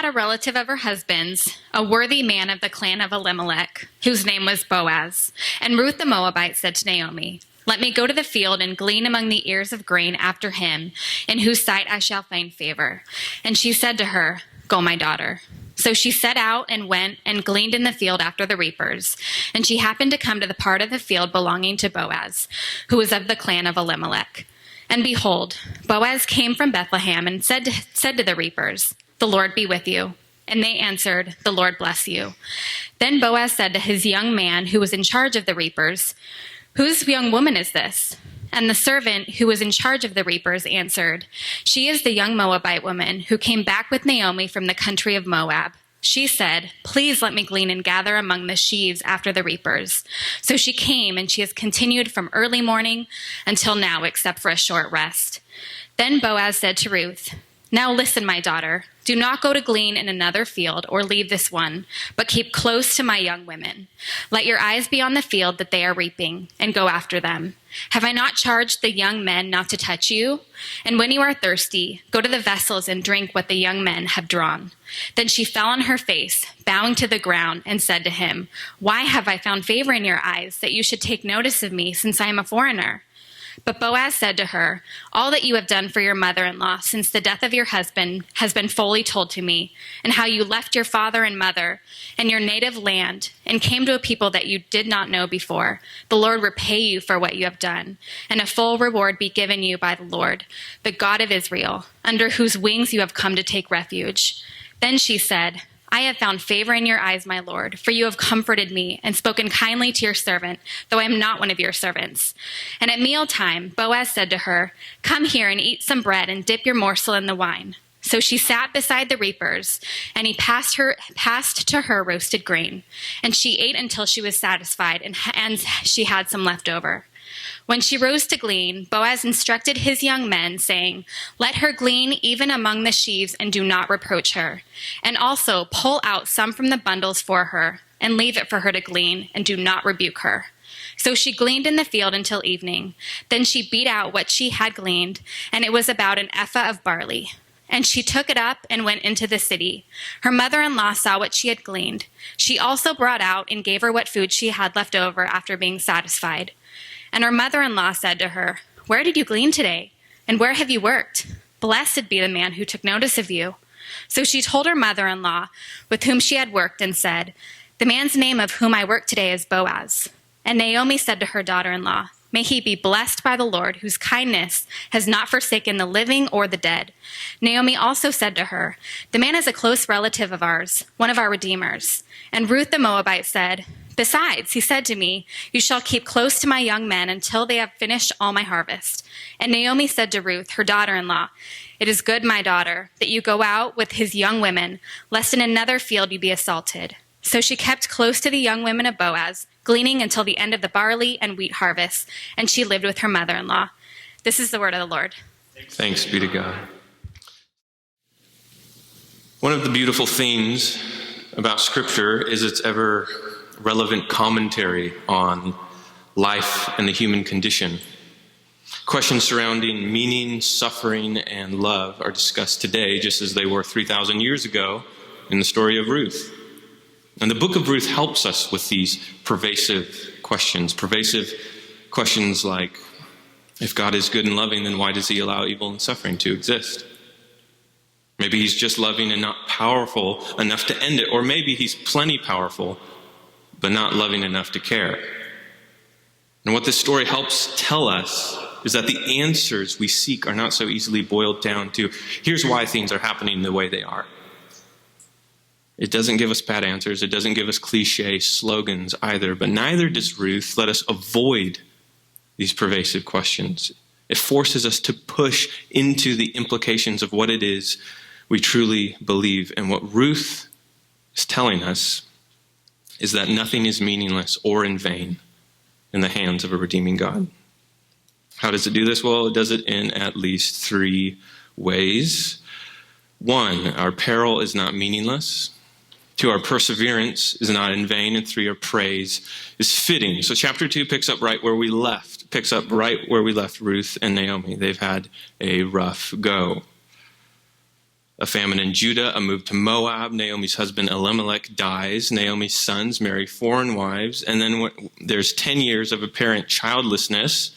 had a relative of her husband's, a worthy man of the clan of Elimelech, whose name was Boaz. And Ruth the Moabite said to Naomi, "Let me go to the field and glean among the ears of grain after him, in whose sight I shall find favor." And she said to her, "Go, my daughter." So she set out and went and gleaned in the field after the reapers. And she happened to come to the part of the field belonging to Boaz, who was of the clan of Elimelech. And behold, Boaz came from Bethlehem and said to the reapers, "The Lord be with you." And they answered, "The Lord bless you." Then Boaz said to his young man who was in charge of the reapers, "Whose young woman is this?" And the servant who was in charge of the reapers answered, "She is the young Moabite woman who came back with Naomi from the country of Moab. She said, 'Please let me glean and gather among the sheaves after the reapers.' So she came, and she has continued from early morning until now, except for a short rest." Then Boaz said to Ruth, "Now listen, my daughter. Do not go to glean in another field or leave this one, but keep close to my young women. Let your eyes be on the field that they are reaping, and go after them. Have I not charged the young men not to touch you? And when you are thirsty, go to the vessels and drink what the young men have drawn." Then she fell on her face, bowing to the ground, and said to him, "Why have I found favor in your eyes, that you should take notice of me, since I am a foreigner?" But Boaz said to her, "All that you have done for your mother-in-law since the death of your husband has been fully told to me, and how you left your father and mother and your native land and came to a people that you did not know before. The Lord repay you for what you have done, and a full reward be given you by the Lord, the God of Israel, under whose wings you have come to take refuge." Then she said, "I have found favor in your eyes, my lord, for you have comforted me and spoken kindly to your servant, though I am not one of your servants." And at mealtime, Boaz said to her, "Come here and eat some bread and dip your morsel in the wine." So she sat beside the reapers, and he passed to her roasted grain. And she ate until she was satisfied, and she had some left over. When she rose to glean, Boaz instructed his young men, saying, "Let her glean even among the sheaves, and do not reproach her. And also pull out some from the bundles for her, and leave it for her to glean, and do not rebuke her." So she gleaned in the field until evening. Then she beat out what she had gleaned, and it was about an ephah of barley. And she took it up and went into the city. Her mother-in-law saw what she had gleaned. She also brought out and gave her what food she had left over after being satisfied. And her mother-in-law said to her, "Where did you glean today? And where have you worked? Blessed be the man who took notice of you." So she told her mother-in-law with whom she had worked and said, "The man's name of whom I work today is Boaz." And Naomi said to her daughter-in-law, "May he be blessed by the Lord, whose kindness has not forsaken the living or the dead." Naomi also said to her, "The man is a close relative of ours, one of our redeemers." And Ruth the Moabite said, "Besides, he said to me, 'You shall keep close to my young men until they have finished all my harvest.'" And Naomi said to Ruth, her daughter-in-law, "It is good, my daughter, that you go out with his young women, lest in another field you be assaulted." So she kept close to the young women of Boaz, gleaning until the end of the barley and wheat harvest, and she lived with her mother-in-law. This is the word of the Lord. Thanks be to God. One of the beautiful themes about Scripture is its ever relevant commentary on life and the human condition. Questions surrounding meaning, suffering, and love are discussed today, just as they were 3,000 years ago in the story of Ruth. And the book of Ruth helps us with these pervasive questions like, if God is good and loving, then why does he allow evil and suffering to exist? Maybe he's just loving and not powerful enough to end it, or maybe he's plenty powerful, but not loving enough to care. And what this story helps tell us is that the answers we seek are not so easily boiled down to, here's why things are happening the way they are. It doesn't give us bad answers. It doesn't give us cliche slogans either, but neither does Ruth let us avoid these pervasive questions. It forces us to push into the implications of what it is we truly believe. And what Ruth is telling us is that nothing is meaningless or in vain in the hands of a redeeming God. How does it do this? Well, it does it in at least 3 ways. 1, our peril is not meaningless. 2, our perseverance is not in vain. And 3, our praise is fitting. So chapter 2 picks up right where we left Ruth and Naomi. They've had a rough go. a famine in Judah, a move to Moab. Naomi's husband Elimelech dies. Naomi's sons marry foreign wives. And then there's 10 years of apparent childlessness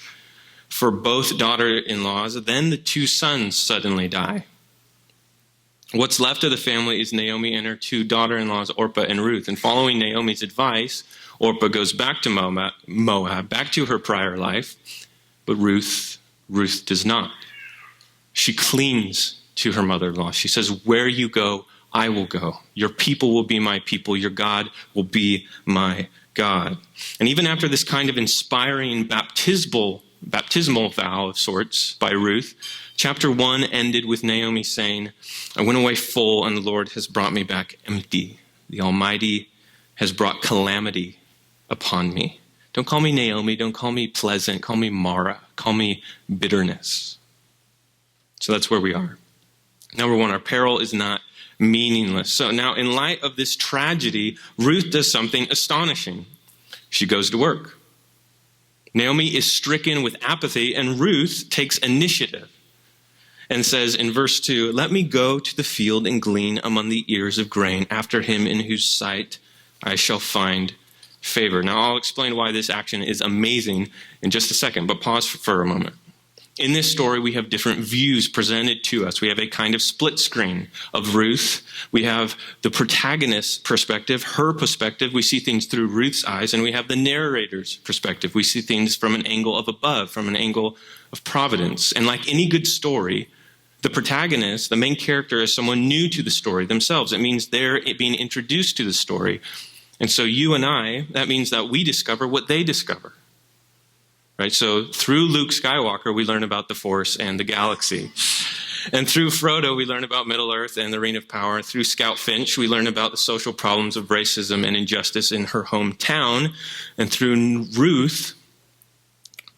for both daughter-in-laws. Then the 2 sons suddenly die. What's left of the family is Naomi and her 2 daughter-in-laws, Orpah and Ruth. And following Naomi's advice, Orpah goes back to Moab, back to her prior life. But Ruth does not. She clings to her mother-in-law. She says, where you go, I will go. Your people will be my people. Your God will be my God. And even after this kind of inspiring baptismal vow of sorts by Ruth, chapter 1 ended with Naomi saying, I went away full and the Lord has brought me back empty. The Almighty has brought calamity upon me. Don't call me Naomi. Don't call me pleasant. Call me Mara. Call me bitterness. So that's where we are. Number 1, our peril is not meaningless. So now in light of this tragedy, Ruth does something astonishing. She goes to work. Naomi is stricken with apathy, and Ruth takes initiative and says in verse 2, let me go to the field and glean among the ears of grain after him in whose sight I shall find favor. Now I'll explain why this action is amazing in just a second, but pause for a moment. In this story, we have different views presented to us. We have a kind of split screen of Ruth. We have the protagonist's perspective, her perspective. We see things through Ruth's eyes, and we have the narrator's perspective. We see things from an angle of above, from an angle of providence. And like any good story, the protagonist, the main character, is someone new to the story themselves. It means they're being introduced to the story. And so you and I, that means that we discover what they discover. Right? So through Luke Skywalker, we learn about the Force and the galaxy. And through Frodo, we learn about Middle-earth and the Ring of Power. Through Scout Finch, we learn about the social problems of racism and injustice in her hometown. And through Ruth,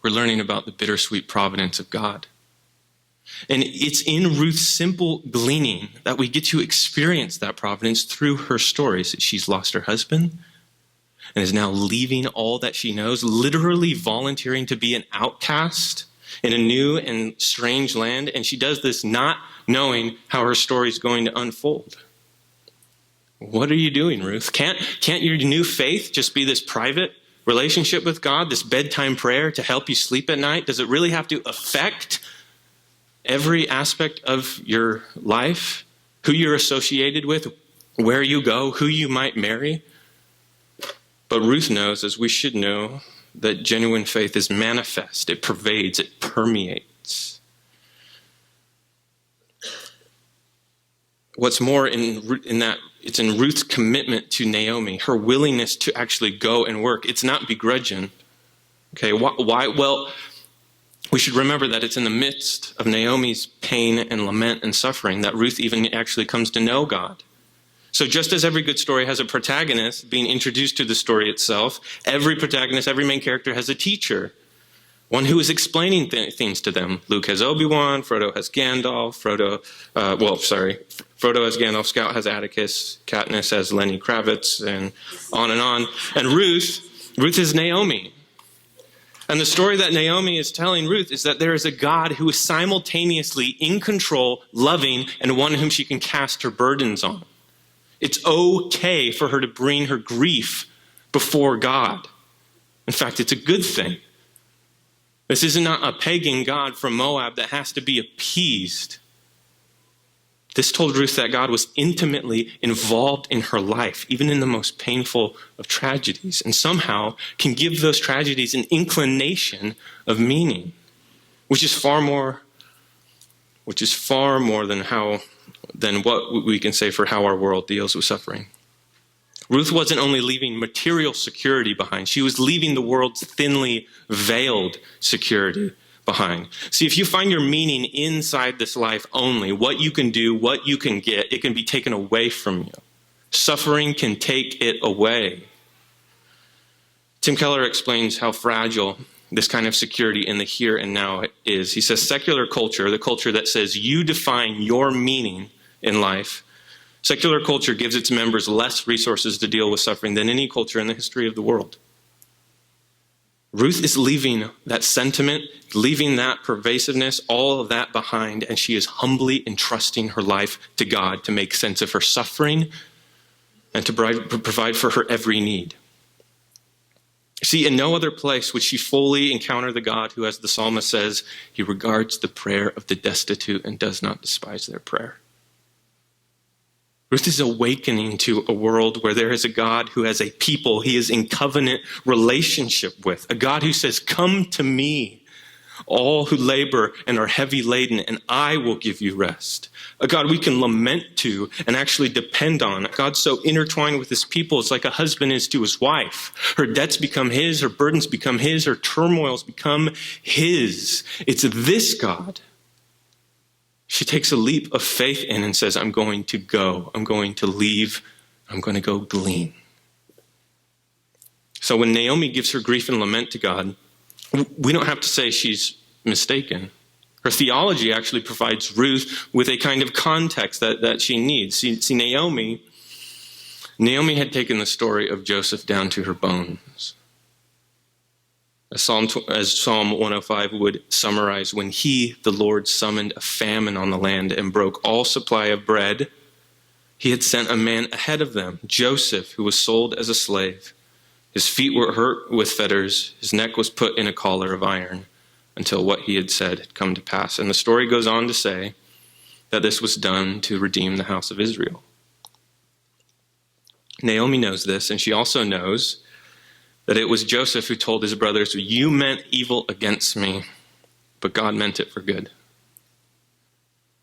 we're learning about the bittersweet providence of God. And it's in Ruth's simple gleaning that we get to experience that providence through her stories. She's lost her husband and is now leaving all that she knows, literally volunteering to be an outcast in a new and strange land. And she does this not knowing how her story is going to unfold. What are you doing, Ruth? Can't your new faith just be this private relationship with God, this bedtime prayer to help you sleep at night? Does it really have to affect every aspect of your life? Who you're associated with, where you go, who you might marry? But Ruth knows, as we should know, that genuine faith is manifest. It pervades, it permeates. What's more, in that, it's in Ruth's commitment to Naomi, her willingness to actually go and work. It's not begrudging. Okay, why? Well, we should remember that it's in the midst of Naomi's pain and lament and suffering that Ruth even actually comes to know God. So just as every good story has a protagonist being introduced to the story itself, every protagonist, every main character has a teacher, one who is explaining things to them. Luke has Obi-Wan, Frodo has Gandalf, Frodo has Gandalf, Scout has Atticus, Katniss has Lenny Kravitz, and on. And Ruth is Naomi. And the story that Naomi is telling Ruth is that there is a God who is simultaneously in control, loving, and one whom she can cast her burdens on. It's okay for her to bring her grief before God. In fact, it's a good thing. This is not a pagan god from Moab that has to be appeased. This told Ruth that God was intimately involved in her life, even in the most painful of tragedies, and somehow can give those tragedies an inclination of meaning, which is far more than what we can say for how our world deals with suffering. Ruth wasn't only leaving material security behind, she was leaving the world's thinly veiled security behind. See, if you find your meaning inside this life only, what you can do, what you can get, it can be taken away from you. Suffering can take it away. Tim Keller explains how fragile this kind of security in the here and now is. He says secular culture, the culture that says you define your meaning in life, secular culture gives its members less resources to deal with suffering than any culture in the history of the world. Ruth is leaving that sentiment, leaving that pervasiveness, all of that behind, and she is humbly entrusting her life to God to make sense of her suffering and to provide for her every need. See, in no other place would she fully encounter the God who, as the psalmist says, he regards the prayer of the destitute and does not despise their prayer. Ruth is awakening to a world where there is a God who has a people he is in covenant relationship with. A God who says, come to me, all who labor and are heavy laden, and I will give you rest. A God we can lament to and actually depend on. A God so intertwined with his people, it's like a husband is to his wife. Her debts become his, her burdens become his, her turmoils become his. It's this God. She takes a leap of faith in and says, I'm going to go. I'm going to leave. I'm going to go glean. So when Naomi gives her grief and lament to God, we don't have to say she's mistaken. Her theology actually provides Ruth with a kind of context that she needs. See, Naomi had taken the story of Joseph down to her bones. As Psalm 105 would summarize, when he, the Lord, summoned a famine on the land and broke all supply of bread, he had sent a man ahead of them, Joseph, who was sold as a slave. His feet were hurt with fetters, his neck was put in a collar of iron, until what he had said had come to pass. And the story goes on to say that this was done to redeem the house of Israel. Naomi knows this, and she also knows that it was Joseph who told his brothers, you meant evil against me, but God meant it for good.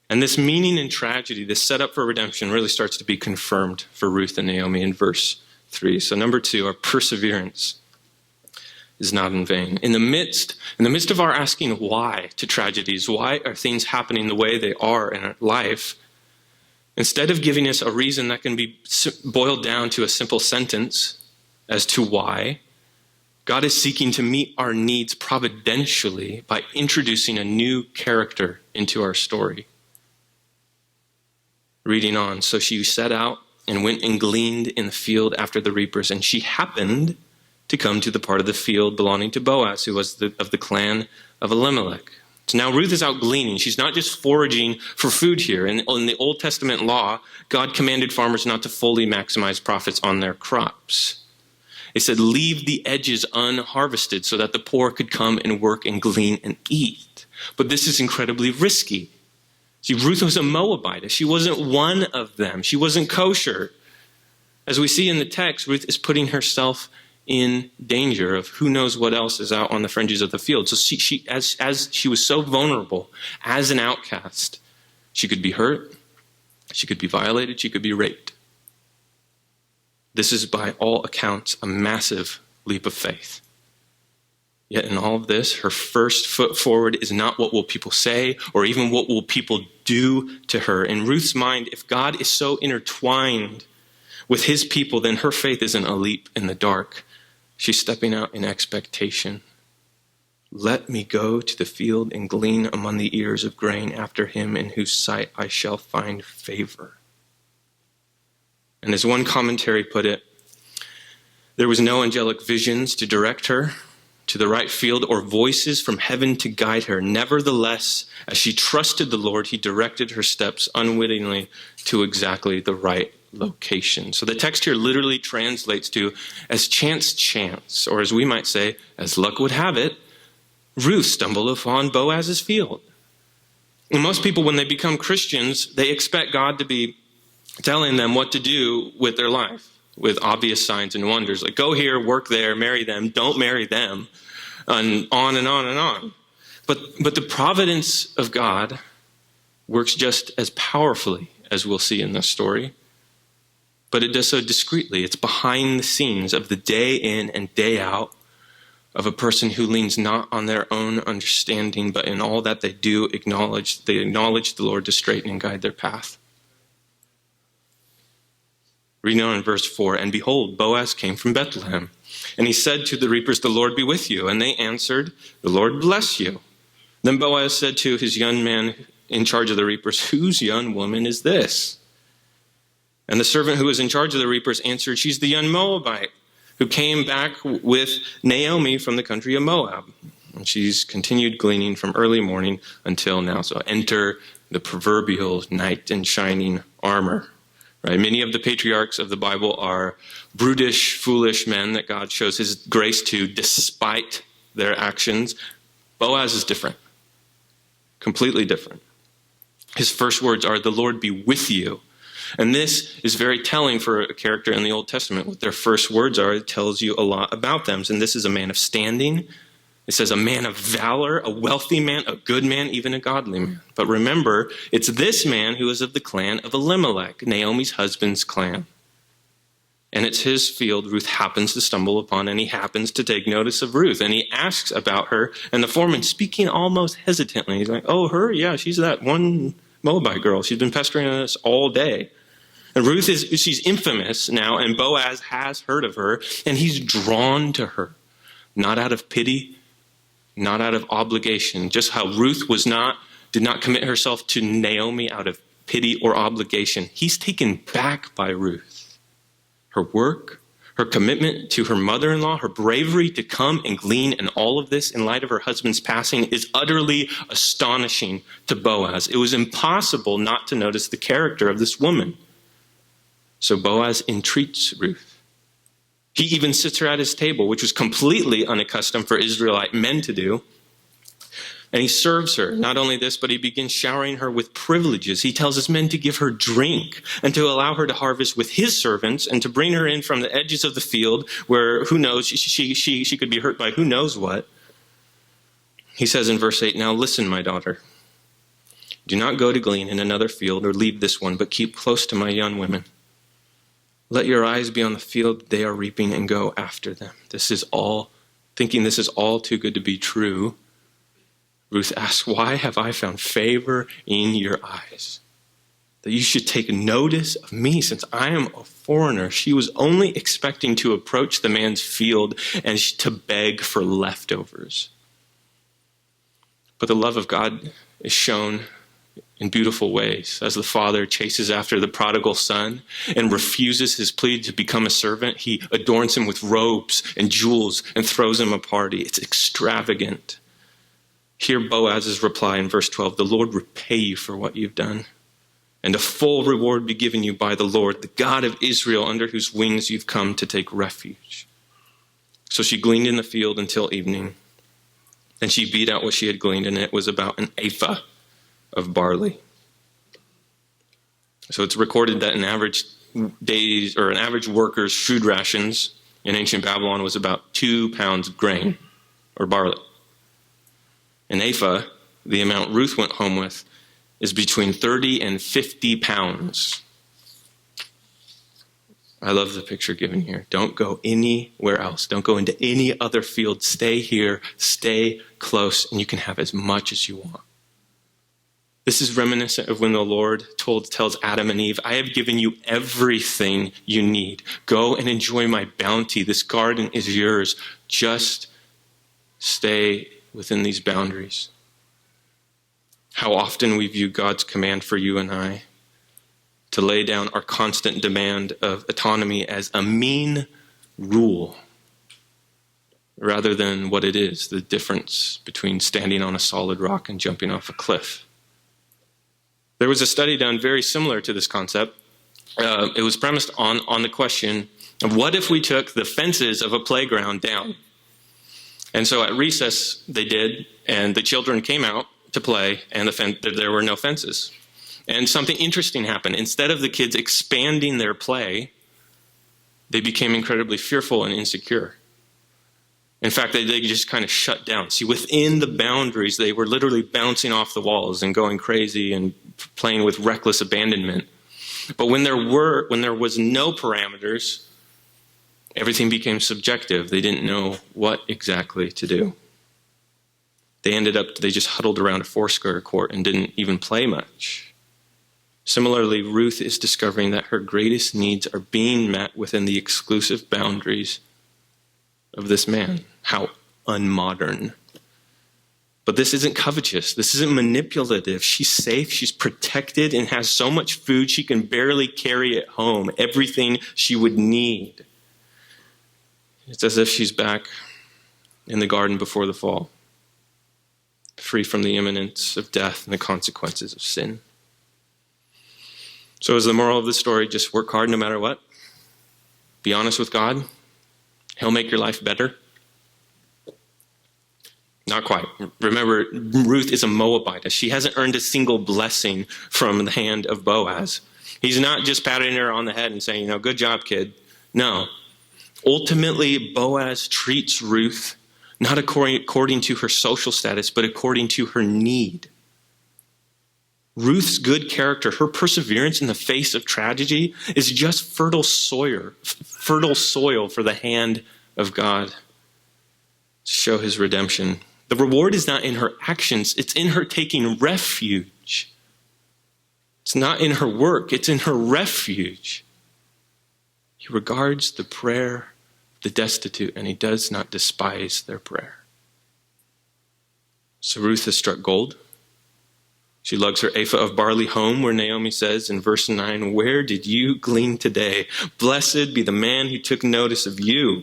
And this meaning in tragedy, this setup for redemption, really starts to be confirmed for Ruth and Naomi in verse 3. So number 2, our perseverance is not in vain. In the midst of our asking why to tragedies, why are things happening the way they are in our life, instead of giving us a reason that can be boiled down to a simple sentence as to why, God is seeking to meet our needs providentially by introducing a new character into our story. Reading on, so she set out and went and gleaned in the field after the reapers, and she happened to come to the part of the field belonging to Boaz, who was of the clan of Elimelech. So now Ruth is out gleaning. She's not just foraging for food here. In the Old Testament law, God commanded farmers not to fully maximize profits on their crops. He said, leave the edges unharvested so that the poor could come and work and glean and eat. But this is incredibly risky. See, Ruth was a Moabite. She wasn't one of them. She wasn't kosher. As we see in the text, Ruth is putting herself in danger of who knows what else is out on the fringes of the field. So as she was so vulnerable, as an outcast, she could be hurt, she could be violated, she could be raped. This is, by all accounts, a massive leap of faith. Yet in all of this, her first foot forward is not what will people say or even what will people do to her. In Ruth's mind, if God is so intertwined with his people, then her faith isn't a leap in the dark. She's stepping out in expectation. Let me go to the field and glean among the ears of grain after him in whose sight I shall find favor. And as one commentary put it, there was no angelic visions to direct her to the right field or voices from heaven to guide her. Nevertheless, as she trusted the Lord, he directed her steps unwittingly to exactly the right location. So the text here literally translates to as chance, or as we might say, as luck would have it, Ruth stumbled upon Boaz's field. And most people, when they become Christians, they expect God to be telling them what to do with their life, with obvious signs and wonders, like go here, work there, marry them, don't marry them, and on and on and on. But the providence of God works just as powerfully, as we'll see in this story, but it does so discreetly. It's behind the scenes of the day in and day out of a person who leans not on their own understanding, but in all that they do acknowledge the Lord to straighten and guide their path. Reading on in verse 4, and behold, Boaz came from Bethlehem, and he said to the reapers, the Lord be with you. And they answered, the Lord bless you. Then Boaz said to his young man in charge of the reapers, whose young woman is this? And the servant who was in charge of the reapers answered, she's the young Moabite who came back with Naomi from the country of Moab. And she's continued gleaning from early morning until now. So enter the proverbial knight in shining armor. Right? Many of the patriarchs of the Bible are brutish, foolish men that God shows his grace to despite their actions. Boaz is different. Completely different. His first words are, "The Lord be with you." And this is very telling for a character in the Old Testament. What their first words are, it tells you a lot about them. And this is a man of standing. It says a man of valor, a wealthy man, a good man, even a godly man. But remember, it's this man who is of the clan of Elimelech, Naomi's husband's clan. And it's his field Ruth happens to stumble upon, and he happens to take notice of Ruth. And he asks about her, and the foreman, speaking almost hesitantly, he's like, "Oh, her? Yeah, she's that one Moabite girl. She's been pestering us all day." And Ruth she's infamous now, and Boaz has heard of her, and he's drawn to her, not out of pity, not out of obligation. Just how Ruth did not commit herself to Naomi out of pity or obligation. He's taken back by Ruth. Her work, her commitment to her mother-in-law, her bravery to come and glean, and all of this in light of her husband's passing is utterly astonishing to Boaz. It was impossible not to notice the character of this woman. So Boaz entreats Ruth. He even sits her at his table, which was completely unaccustomed for Israelite men to do. And he serves her. Not only this, but he begins showering her with privileges. He tells his men to give her drink and to allow her to harvest with his servants and to bring her in from the edges of the field where, who knows, she could be hurt by who knows what. He says in verse 8, "Now listen, my daughter. Do not go to glean in another field or leave this one, but keep close to my young women. Let your eyes be on the field they are reaping and go after them." Thinking this is all too good to be true, Ruth asks, "Why have I found favor in your eyes, that you should take notice of me since I am a foreigner?" She was only expecting to approach the man's field and to beg for leftovers. But the love of God is shown in beautiful ways. As the father chases after the prodigal son and refuses his plea to become a servant, he adorns him with robes and jewels and throws him a party. It's extravagant. Hear Boaz's reply in verse 12, "The Lord repay you for what you've done, and a full reward be given you by the Lord, the God of Israel, under whose wings you've come to take refuge." So she gleaned in the field until evening, and she beat out what she had gleaned, and it was about an ephah of barley. So it's recorded that an average worker's food rations in ancient Babylon was about 2 pounds of grain or barley. An ephah, the amount Ruth went home with, is between 30 and 50 pounds. I love the picture given here. Don't go anywhere else. Don't go into any other field. Stay here, stay close, and you can have as much as you want. This is reminiscent of when the Lord tells Adam and Eve, "I have given you everything you need. Go and enjoy my bounty. This garden is yours. Just stay within these boundaries." How often we view God's command for you and I to lay down our constant demand of autonomy as a mean rule, rather than what it is, the difference between standing on a solid rock and jumping off a cliff. There was a study done very similar to this concept. It was premised on the question of what if we took the fences of a playground down? And so at recess they did, and the children came out to play, and there were no fences. And something interesting happened. Instead of the kids expanding their play, they became incredibly fearful and insecure. In fact, they just kind of shut down. See, within the boundaries, they were literally bouncing off the walls and going crazy and playing with reckless abandonment. But when there was no parameters, everything became subjective. They didn't know what exactly to do. They just huddled around a foursquare court and didn't even play much. Similarly, Ruth is discovering that her greatest needs are being met within the exclusive boundaries of this man. How unmodern. But this isn't covetous. This isn't manipulative. She's safe, she's protected, and has so much food she can barely carry it home. Everything she would need. It's as if she's back in the garden before the fall, free from the imminence of death and the consequences of sin. So is the moral of the story just work hard no matter what? Be honest with God. He'll make your life better. Not quite. Remember, Ruth is a Moabitess. She hasn't earned a single blessing from the hand of Boaz. He's not just patting her on the head and saying, good job, kid. No. Ultimately, Boaz treats Ruth not according to her social status, but according to her need. Ruth's good character, her perseverance in the face of tragedy, is just fertile soil for the hand of God to show his redemption. The reward is not in her actions, it's in her taking refuge. It's not in her work, it's in her refuge. He regards the prayer of the destitute, and he does not despise their prayer. So Ruth has struck gold. She lugs her ephah of barley home, where Naomi says in verse 9, "Where did you glean today? Blessed be the man who took notice of you."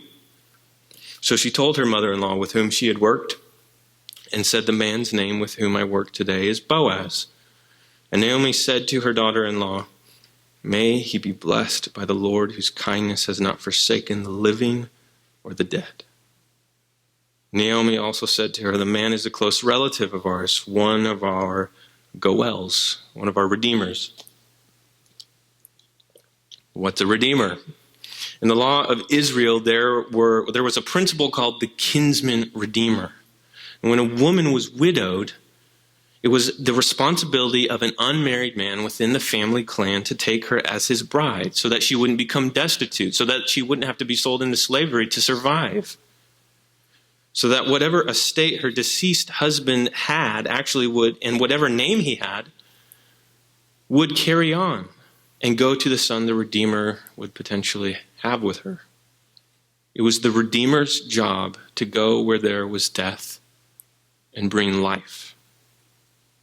So she told her mother-in-law with whom she had worked, and said, "The man's name with whom I work today is Boaz." And Naomi said to her daughter-in-law, "May he be blessed by the Lord, whose kindness has not forsaken the living or the dead." Naomi also said to her, "The man is a close relative of ours, one of our Goels, one of our redeemers." What's a redeemer? In the law of Israel, there was a principle called the kinsman redeemer. And when a woman was widowed, it was the responsibility of an unmarried man within the family clan to take her as his bride so that she wouldn't become destitute, so that she wouldn't have to be sold into slavery to survive. So that whatever estate her deceased husband had actually would, and whatever name he had, would carry on and go to the son the Redeemer would potentially have with her. It was the Redeemer's job to go where there was death and bring life.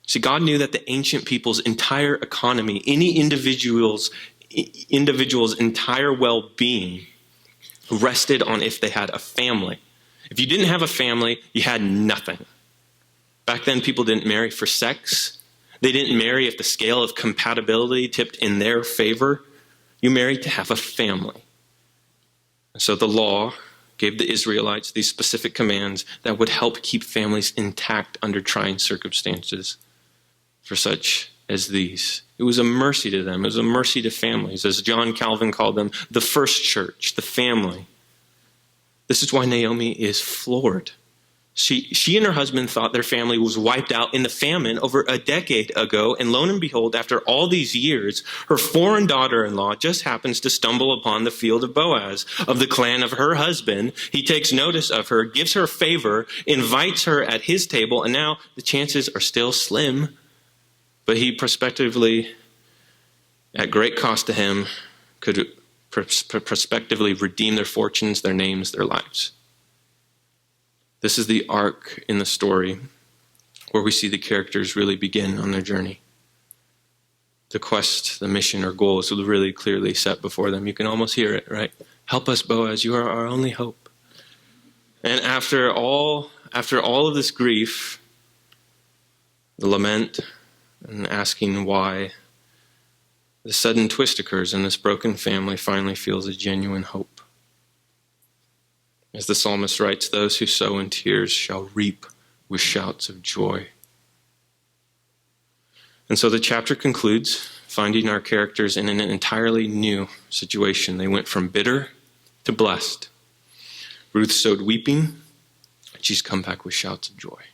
See, God knew that the ancient people's entire economy, any individual's entire well-being, rested on if they had a family. If you didn't have a family, you had nothing. Back then, people didn't marry for sex. They didn't marry if the scale of compatibility tipped in their favor. You married to have a family. And so the law gave the Israelites these specific commands that would help keep families intact under trying circumstances for such as these. It was a mercy to them. It was a mercy to families. As John Calvin called them, the first church, the family. This is why Naomi is floored. She and her husband thought their family was wiped out in the famine over a decade ago, and lo and behold, after all these years, her foreign daughter-in-law just happens to stumble upon the field of Boaz, of the clan of her husband. He takes notice of her, gives her favor, invites her at his table, and now the chances are still slim, but he prospectively, at great cost to him, could prospectively redeem their fortunes, their names, their lives. This is the arc in the story where we see the characters really begin on their journey. The quest, the mission, or goal is really clearly set before them. You can almost hear it, right? "Help us, Boaz, you are our only hope." And after all of this grief, the lament and asking why, the sudden twist occurs, and this broken family finally feels a genuine hope. As the psalmist writes, "Those who sow in tears shall reap with shouts of joy." And so the chapter concludes, finding our characters in an entirely new situation. They went from bitter to blessed. Ruth sowed weeping, and she's come back with shouts of joy.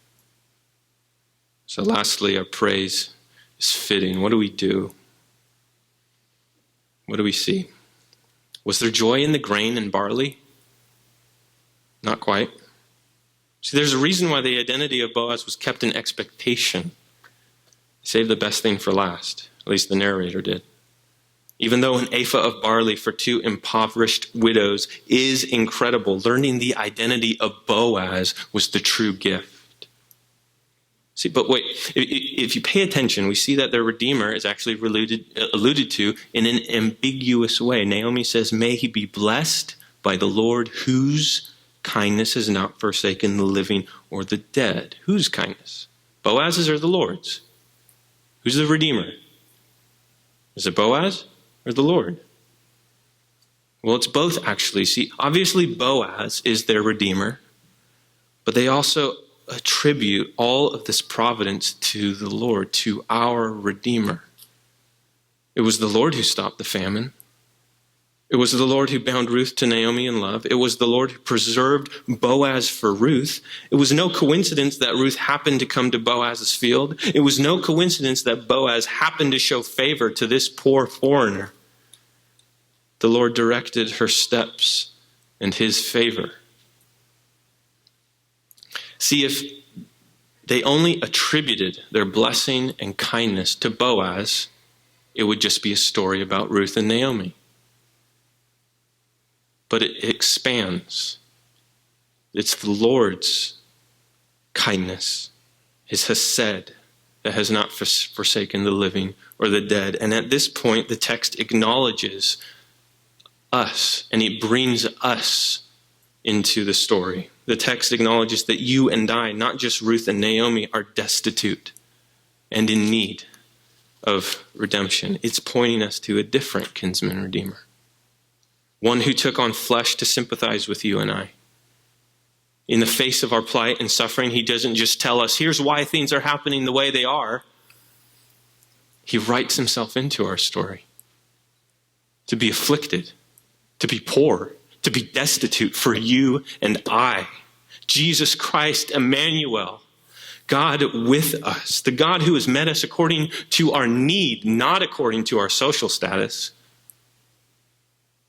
So lastly, our praise is fitting. What do we do? What do we see? Was there joy in the grain and barley? Not quite. See, there's a reason why the identity of Boaz was kept in expectation. Save the best thing for last. At least the narrator did. Even though an ephah of barley for two impoverished widows is incredible, learning the identity of Boaz was the true gift. See, but wait, if you pay attention, we see that their Redeemer is actually alluded to in an ambiguous way. Naomi says, "May he be blessed by the Lord, whose kindness has not forsaken the living or the dead. Whose kindness? Boaz's or the Lord's? Who's the Redeemer? Is it Boaz or the Lord? Well, it's both, actually. See, obviously Boaz is their Redeemer, but they also attribute all of this providence to the Lord, to our Redeemer. It was the Lord who stopped the famine. It was the Lord who bound Ruth to Naomi in love. It was the Lord who preserved Boaz for Ruth. It was no coincidence that Ruth happened to come to Boaz's field. It was no coincidence that Boaz happened to show favor to this poor foreigner. The Lord directed her steps in his favor. See, if they only attributed their blessing and kindness to Boaz, it would just be a story about Ruth and Naomi. But it expands. It's the Lord's kindness, his hesed, that has not forsaken the living or the dead. And at this point, the text acknowledges us, and it brings us into the story. The text acknowledges that you and I, not just Ruth and Naomi, are destitute and in need of redemption. It's pointing us to a different kinsman redeemer. One who took on flesh to sympathize with you and I. In the face of our plight and suffering, he doesn't just tell us, here's why things are happening the way they are. He writes himself into our story. To be afflicted, to be poor, to be destitute for you and I. Jesus Christ, Emmanuel, God with us, the God who has met us according to our need, not according to our social status.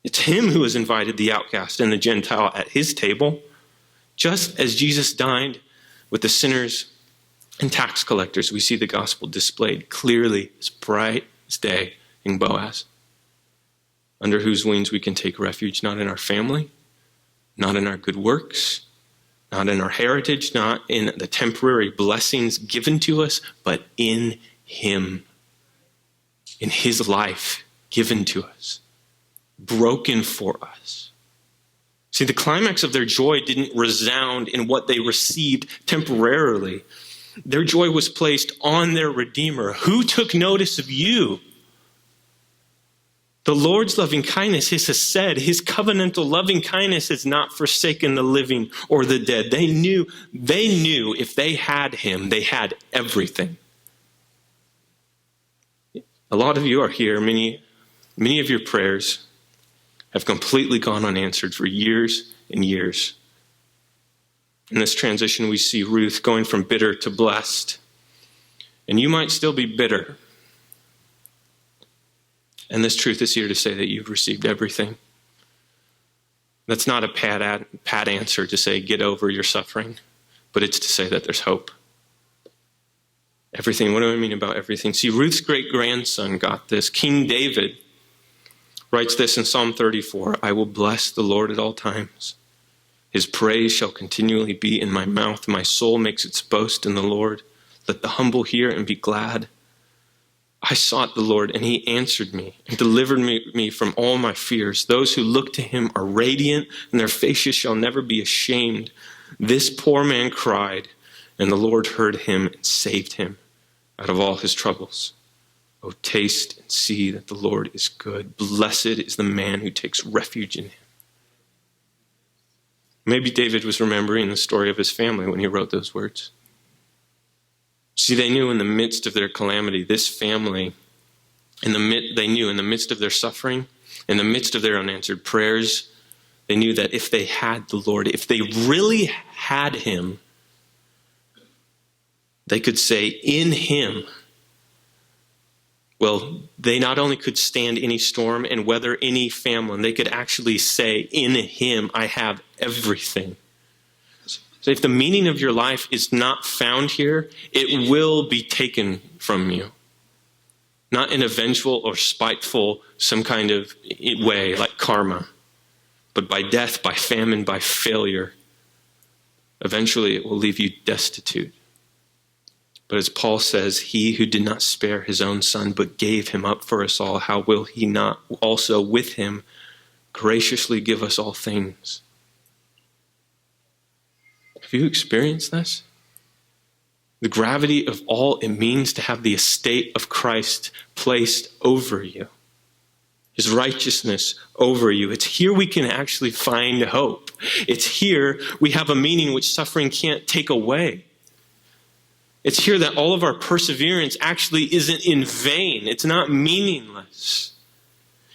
It's him who has invited the outcast and the Gentile at his table, just as Jesus dined with the sinners and tax collectors. We see the gospel displayed clearly as bright as day in Boaz, under whose wings we can take refuge, not in our family, not in our good works, not in our heritage, not in the temporary blessings given to us, but in him, in his life given to us, broken for us. See, the climax of their joy didn't resound in what they received temporarily. Their joy was placed on their Redeemer, who took notice of you. The Lord's loving kindness, his hesed, his covenantal loving kindness has not forsaken the living or the dead. They knew if they had him, they had everything. A lot of you are here. Many of your prayers have completely gone unanswered for years and years. In this transition, we see Ruth going from bitter to blessed. And you might still be bitter. And this truth is here to say that you've received everything. That's not a pat answer to say get over your suffering, but it's to say that there's hope. Everything. What do I mean about everything? See, Ruth's great-grandson got this. King David writes this in Psalm 34, I will bless the Lord at all times. His praise shall continually be in my mouth. My soul makes its boast in the Lord. Let the humble hear and be glad. I sought the Lord, and he answered me and delivered me from all my fears. Those who look to him are radiant, and their faces shall never be ashamed. This poor man cried, and the Lord heard him and saved him out of all his troubles. Oh, taste and see that the Lord is good. Blessed is the man who takes refuge in him. Maybe David was remembering the story of his family when he wrote those words. See, they knew in the midst of their calamity, this family, they knew in the midst of their suffering, in the midst of their unanswered prayers, they knew that if they had the Lord, if they really had him, they could say in him, well, they not only could stand any storm and weather any famine, they could actually say in him, I have everything. So if the meaning of your life is not found here, it will be taken from you. Not in a vengeful or spiteful, some kind of way like karma, but by death, by famine, by failure. Eventually it will leave you destitute. But as Paul says, he who did not spare his own son, but gave him up for us all, how will he not also with him graciously give us all things. Have you experienced this? The gravity of all it means to have the estate of Christ placed over you. His righteousness over you. It's here we can actually find hope. It's here we have a meaning which suffering can't take away. It's here that all of our perseverance actually isn't in vain. It's not meaningless.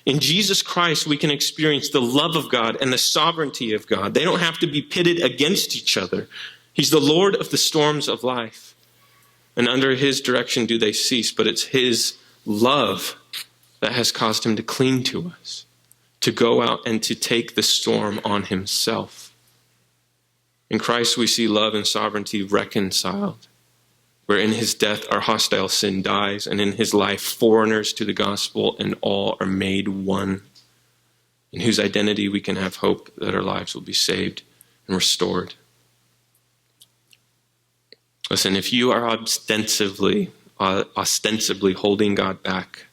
In Jesus Christ, we can experience the love of God and the sovereignty of God. They don't have to be pitted against each other. He's the Lord of the storms of life. And under his direction do they cease, but it's his love that has caused him to cling to us, to go out and to take the storm on himself. In Christ, we see love and sovereignty reconciled, where in his death our hostile sin dies, and in his life foreigners to the gospel and all are made one, in whose identity we can have hope that our lives will be saved and restored. Listen, if you are ostensibly holding God back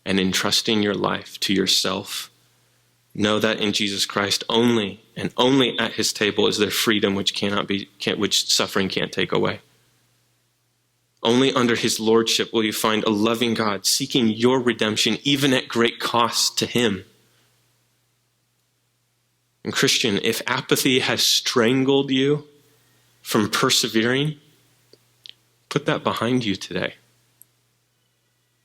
and entrusting your life to yourself, know that in Jesus Christ only and only at his table is there freedom which suffering can't take away. Only under his lordship will you find a loving God seeking your redemption, even at great cost to him. And Christian, if apathy has strangled you from persevering, put that behind you today.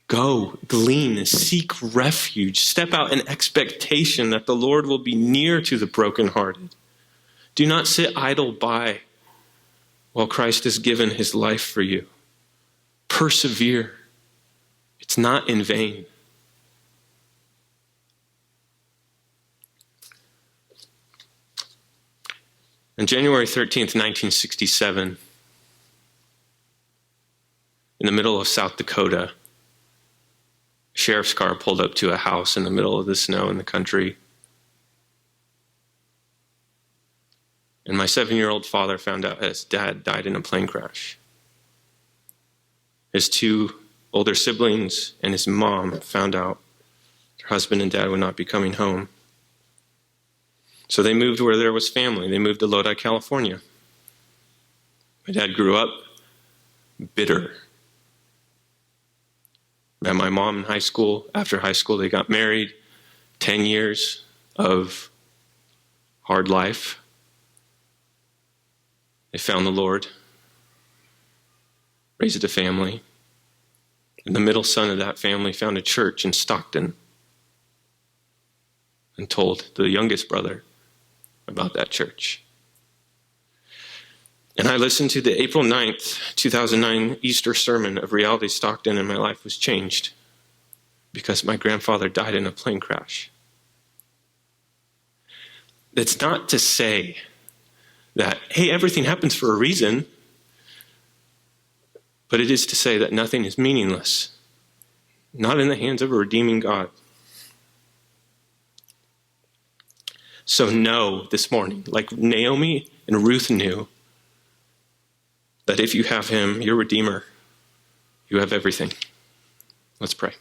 Go, glean, seek refuge. Step out in expectation that the Lord will be near to the brokenhearted. Do not sit idle by while Christ has given his life for you. Persevere. It's not in vain. On January 13th, 1967, in the middle of South Dakota, a sheriff's car pulled up to a house in the middle of the snow in the country. And my 7-year-old father found out his dad died in a plane crash. His 2 older siblings and his mom found out their husband and dad would not be coming home. So they moved where there was family. They moved to Lodi, California. My dad grew up bitter. Met my mom in high school. After high school, they got married. 10 years of hard life. They found the Lord. Raised a family. And the middle son of that family found a church in Stockton and told the youngest brother about that church. And I listened to the April 9th, 2009 Easter sermon of Reality Stockton, and my life was changed because my grandfather died in a plane crash. That's not to say that, hey, everything happens for a reason. But it is to say that nothing is meaningless, not in the hands of a redeeming God. So know this morning, like Naomi and Ruth knew, that if you have him, your Redeemer, you have everything. Let's pray.